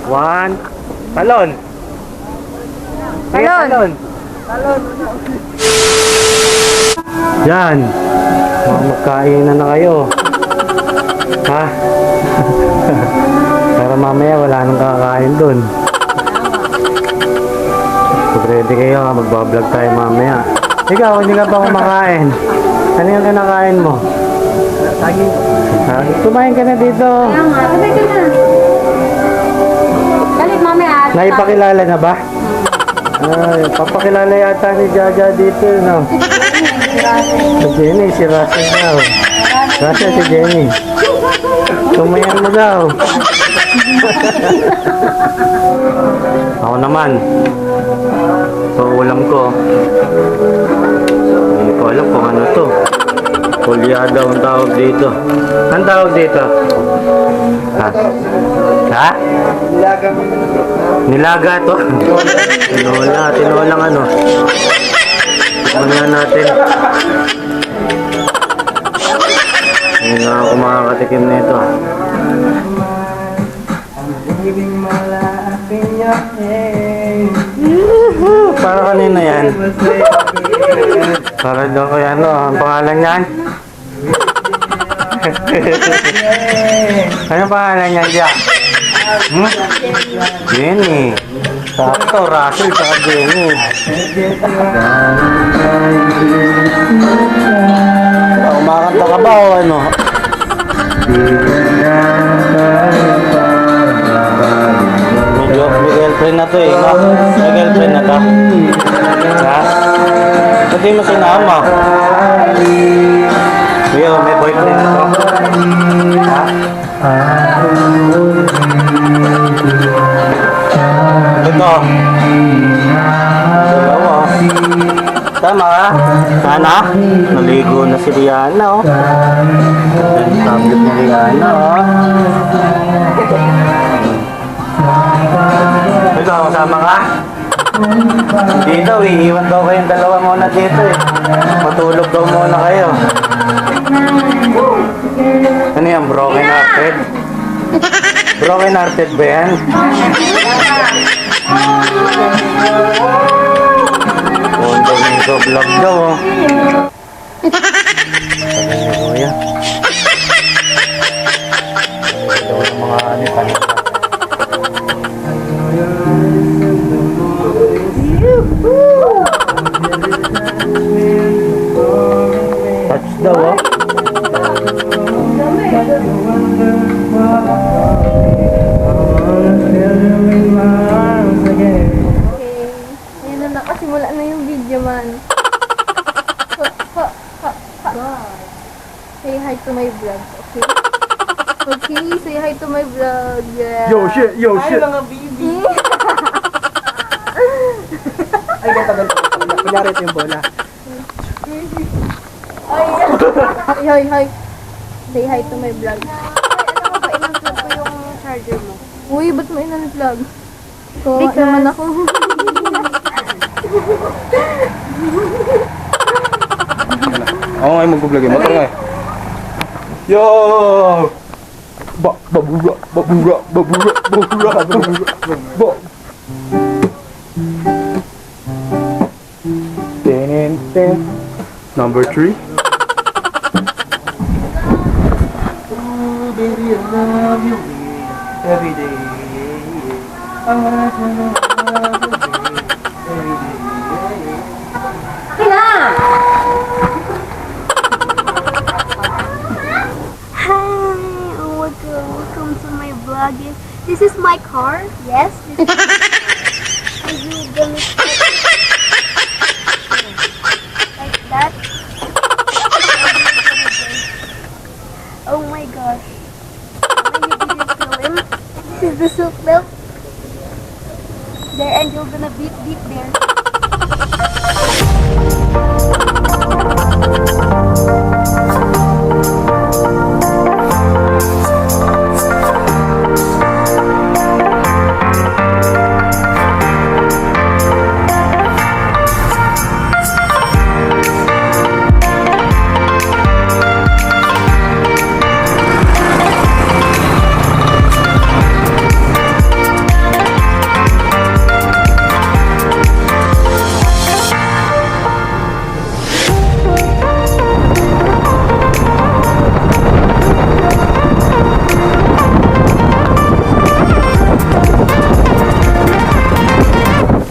One. Talon. Talon. Talon. Yan. Magkainan na kayo. Ha? Pero mamaya wala nang kakain dun. Ready kayo ha, magbablog tayo mamaya. Ikaw, hindi ka pa kumakain. Ano yung kinakain mo? Saging. Kumain ka na dito. Kaya nga, sabay ka na. Galit mamaya. Naipakilala na ba? Ay, papakilala yata ni Jaja dito, no? Si Jenny, si Russell daw. Russell, si Jenny. Tumayan mo daw. Ako naman. So, ulam ko. Hindi ko alam kung ano to. Kulyada ang tawag dito. Anong tawag dito? Ha? Ha? Nilaga to. Tinolang ano. Tignan natin. Hindi na ako makakatikim nito. Para kanina yan. Para daw ko yan, no? Ang pangalan yan? Anong pangalan yan, Jack? Jenny. Sakto, Russell sa Jenny. Umakanta ka ba o ano? May girlfriend na to eh, no? May girlfriend na to. Ha? Hindi mo sinama. May boyfriend na to. Ha? Ito. Dalawa. Tama ka? Sana? Naligo na si Rihanna, oh. Yung tablet ni Rihanna, oh. Ikaw, kasama ka? Hindi daw, iiwan daw kayong dalawa muna dito eh. Matulog daw muna kayo. Ano yan, broken hearted? Broken hearted ba yan? Kondong yung sa vlog daw, oh. Sabi niyo, kuya. Daw ng mga anipan. Touch daw, oh. Okay. Ayun na, nakasimula na yung video, man. Say hi to my vlog, okay? Okay, say hi to my vlog. Yeah. Yo, shit, yo, shit. Ay, mga baby. Ay, ganda. Kunyari ito yung bola. Hi, hi. Say hi to my vlog. Ay, alam mo ba, in-unplug ko yung charger mo? Uy, ba't mo in-unplug? Kawawa naman ako. Oo nga, mag-vlog yun. Motor nga eh. Yo! Babura. Ten. Number 3. Oh, baby, I love you every day. I wanna love you every day. Welcome to my vlog. This is my car. Yes. Are you gonna like that? Oh my gosh. Why you didn't film? This is the silk milk. There, and you're gonna beep there.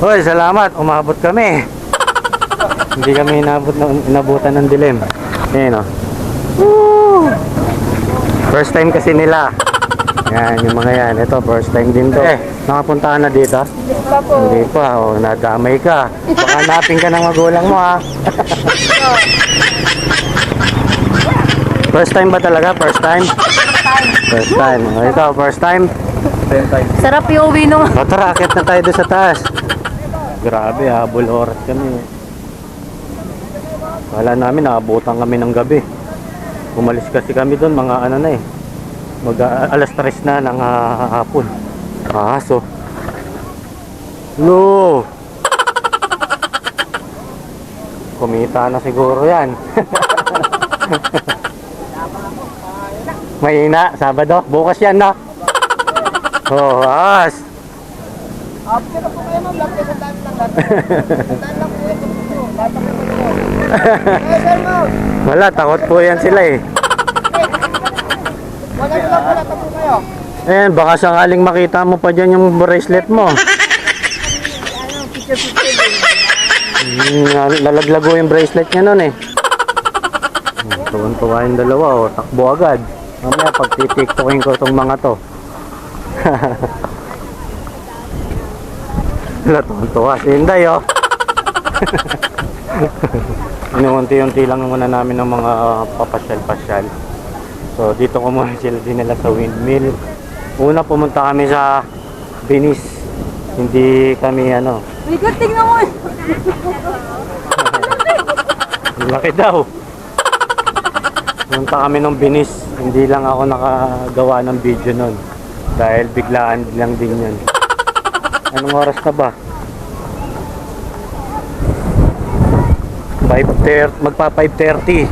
Hoy, salamat. Umabot kami. Hindi kami inabutan ng dilim. Ayan o. Woo! First time kasi nila. Yan, yung mga yan. Ito, first time din to. Nakapunta ka na dito? Hindi pa. O, nadamay ka. Baka hanapin ka ng magulang mo, ha? First time ba talaga? First time? First time. O, ito, first time? Sarap yung uwi nung... O, tara, akit na tayo doon sa taas. Grabe, habol oras kami. Wala namin, naabutan kami ng gabi. Umalis kasi kami doon, mga ano na eh. Alas 3 na ng hapon. So. Lo! Kumita na siguro yan. Mahina, Sabado. Bukas yan, no? Oh, as. After po kayo ma'am, lagyan sa daan lang natin. Daan lang po ito. Tatakot po ito. Sir ma'am. Wala, takot po yan sila eh. Wala nyo lang po, lata po kayo. Ayan, baka sakaling makita mo pa dyan yung bracelet mo. Lalaglago yung bracelet niya nun eh. Tuwan-tuwa yung dalawa, oh. Takbo agad. Mamaya pag titiktokin ko itong mga to. Tuwan-tuwa si Inday, oh. Inuunti-unti lang muna namin ng mga papasyal-pasyal. So dito ko muna sila dinala sa windmill. Una pumunta kami sa Venice. Hindi kami ano. Bigat, tingnan mo! Laki daw. Pumunta kami ng Venice. Hindi lang ako nakagawa ng video nun. Dahil biglaan lang din yun. Anong oras na ba? 5:30, magpa 5:30.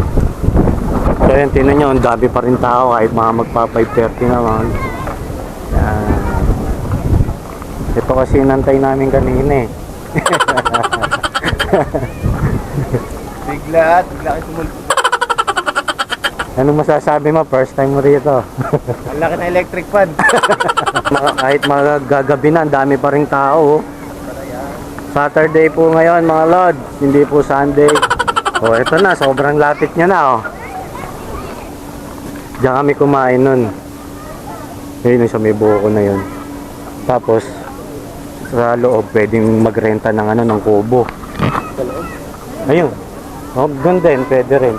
So yun, tinan nyo, ang dami pa rin tao kahit mga magpa 5:30 naman. Yan. Ito kasi nantay namin kanina eh. Bigla kayo tumulpo. Anong masasabi mo? First time mo rito. Ang laki na electric fan. Kahit magagabi na, ang dami pa rin tao. Saturday po ngayon mga lord, hindi po Sunday. Oh, ito na, sobrang lapit niya na oh. Diyan kami kumain nun. Yun sa may buko na yun. Tapos sa loob pwedeng magrenta ng ano, ng kubo. Ayun. Oh, doon din pwede rin.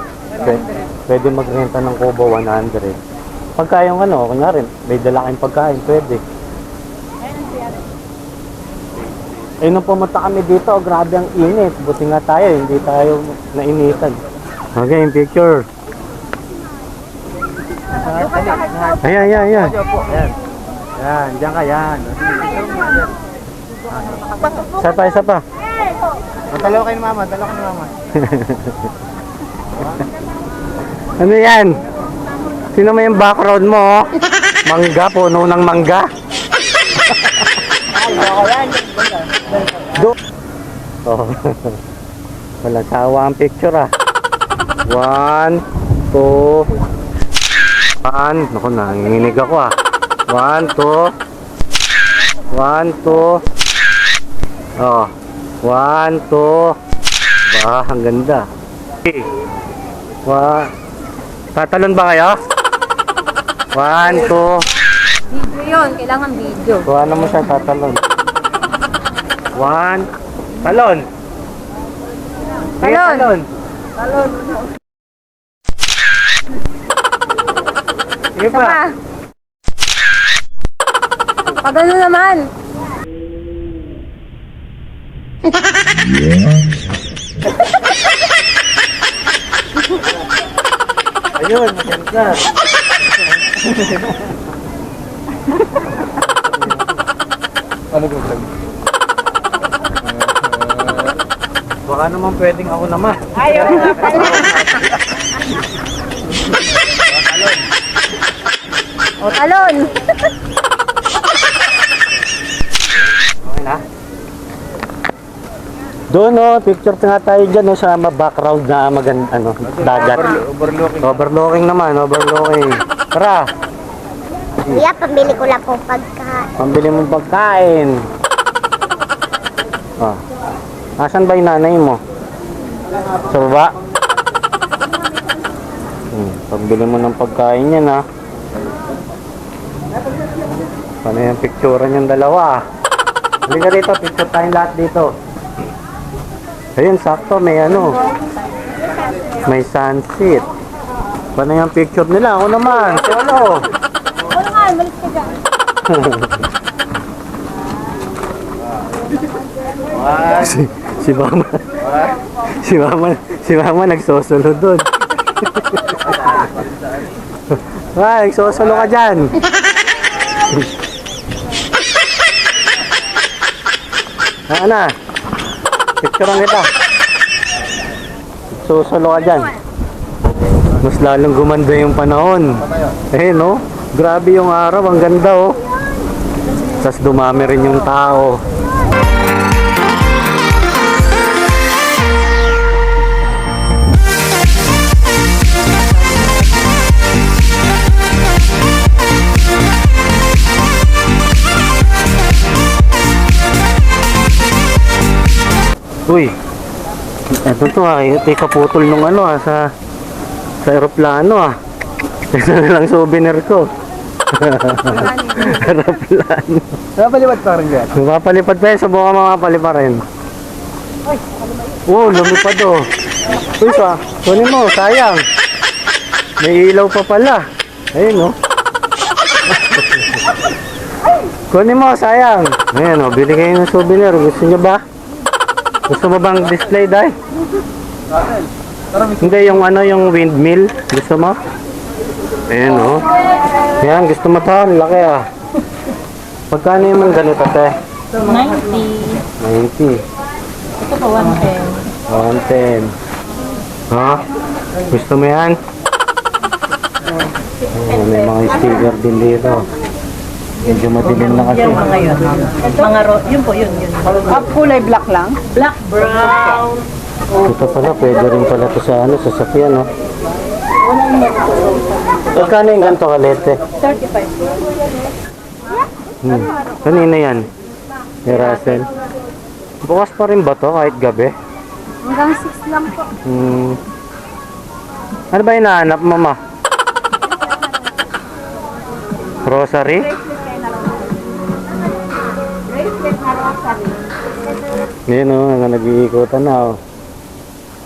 Pwede magrenta ng kubo 100. Pagka yung ano, kunyari may dala kayong pagkain, pwede. Eh nung pumunta kami dito, grabe ang init. Buti nga tayo, hindi tayo nainitan. Okay, yung picture. Ayan, ayan, ayan. Yan, diyan ka, yan. Isa pa, isa pa. Dalawa kayo ni mama, dalawa kayo ni mama. Ano yan? Sino mo yung background mo? Oh? Mangga, puno ng mangga. Oh. Walang sawa ang picture ah. 1, 2, 1. Naku, nanginginig ako ah. 1, 2. 1, 2. Oh. 1, 2. Bah, ang ganda. Okay. Tatalon ba kayo? 1, 2. Video yun, kailangan video. Kuha na mo siya, tatalon. 1. Talon! Sige, Talon! talon! Sige Isa pa. pa. Pag ano naman. Ayun, maganda. Ano ko vlog? Baka naman pwedeng ako naman. Ayaw nga pala. O, talon. Okay na? Doon oh, picture nga tayo dyan oh, sa background na maganda, ano, dagat. Overlooking. Overlooking naman, overlooking. Tara, Kuya, pambili ko lang po pagkain. pambili mong pagkain. Ah. Asan ba yung nanay mo? Sa baba? Pagbili mo ng pagkain yan, ha? Paano yung picturean yung dalawa? Halika rito, picture tayong lahat dito. Ayun, sakto, may ano. May sunset. Paano yung picture nila? Ako naman, si ano? Wala nga, malis ka dyan. Si mama. Si mama nagsosulo doon. Nagsosulo ka dyan. Na. Picturean kita. Nagsosulo ka dyan. Mas lalong gumanda yung panahon. Eh no, grabe yung araw, ang ganda oh. Tapos dumami rin yung tao. Uy, eto to ito yung kaputol nung ano sa aeroplano Ito na lang souvenir ko. Aeroplano. Napaliwat pa rin yan. Mapapalipad pa yun, subukan mapapalipad pa rin. Oh, lumipad oh. Uy, kunin mo, sayang. May ilaw pa pala. Ayun oh. Kunin mo, sayang. Ayan oh, bili kayo ng souvenir. Gusto nyo ba? Gusto mo bang display, Day? Hindi, yung ano, yung windmill. Gusto mo? Ayan oh. Yan, gusto mo to? Laki ah. Pagkano yung mga ganito, te? 90. 90. Ito po, 110. 110. Ha? Gusto mo yan? Oh, may mga sticker din dito. Medyo madilim na kasi. Yung mga yun. Mga yun po, yun. Kulay black lang? Black, brown. Ito pala, pwede rin pala ito sa ano, sasakyan, no? Pagkano yung ganito kalete? 35. Kanina yan? Hey, Russell. Bukas pa rin ba to kahit gabi? Hanggang 6 lang po. Ano ba hinahanap, mama? Rosary? Bracelet na rosary. Ngayon o, nag-iikutan na o.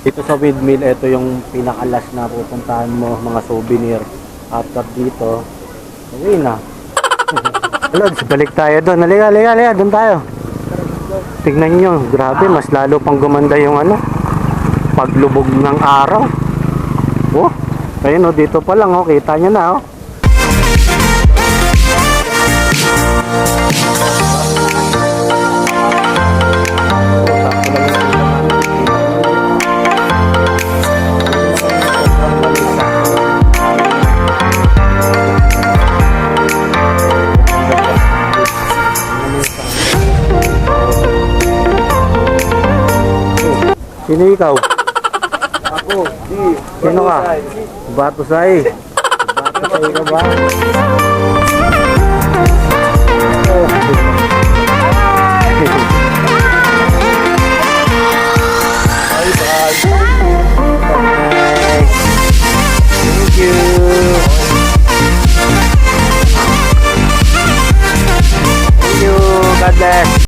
Dito sa windmill, ito yung pinakalas na pupuntahan mo, mga souvenir. After dito, uwi na. Lods, balik tayo doon. Halika, doon tayo. Tignan nyo, grabe, mas lalo pang gumanda yung ano, paglubog ng araw. Oh, ayun o, dito pa lang o, kita nyo na o. Sino ikaw? Ako, di. Sino ka? Batusay. Batusay ka ba? Thank you. Thank you. God bless.